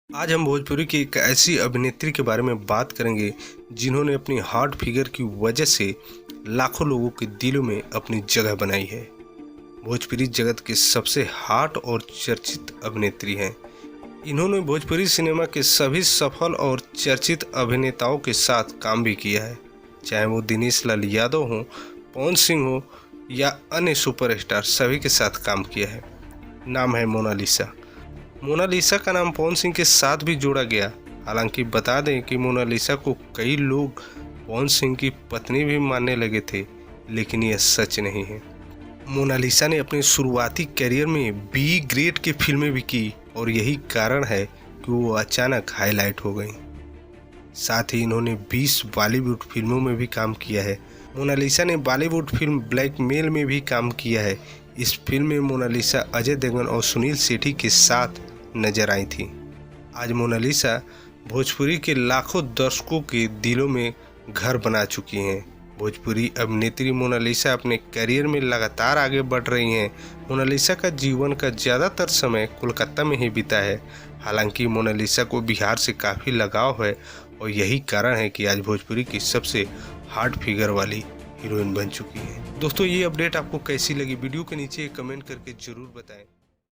आज हम भोजपुरी की एक ऐसी अभिनेत्री के बारे में बात करेंगे जिन्होंने अपनी हॉट फिगर की वजह से लाखों लोगों के दिलों में अपनी जगह बनाई है। भोजपुरी जगत के सबसे हॉट और चर्चित अभिनेत्री हैं। इन्होंने भोजपुरी सिनेमा के सभी सफल और चर्चित अभिनेताओं के साथ काम भी किया है, चाहे वो दिनेश लाल यादव हो, पवन सिंह हो या अन्य सुपरस्टार, सभी के साथ काम किया है। नाम है मोनालिसा। मोनालिसा का नाम पवन सिंह के साथ भी जोड़ा गया। हालांकि बता दें कि मोनालिसा को कई लोग पवन सिंह की पत्नी भी मानने लगे थे, लेकिन यह सच नहीं है। मोनालिसा ने अपने शुरुआती करियर में बी ग्रेड की फिल्में भी की और यही कारण है कि वो अचानक हाईलाइट हो गई। साथ ही इन्होंने 20 बॉलीवुड फिल्मों में भी काम किया है। मोनालिसा ने बॉलीवुड फिल्म ब्लैकमेल में भी काम किया है। इस फिल्म में मोनालिसा अजय देवगन और सुनील शेट्टी के साथ नजर आई थी। आज मोनालिसा भोजपुरी के लाखों दर्शकों के दिलों में घर बना चुकी हैं। भोजपुरी अभिनेत्री मोनालिसा अपने करियर में लगातार आगे बढ़ रही हैं। मोनालिसा का जीवन का ज़्यादातर समय कोलकाता में ही बीता है। हालांकि मोनालिसा को बिहार से काफ़ी लगाव है और यही कारण है कि आज भोजपुरी की सबसे हॉट फिगर वाली हीरोइन बन चुकी है। दोस्तों, ये अपडेट आपको कैसी लगी? वीडियो के नीचे कमेंट करके ज़रूर बताएं।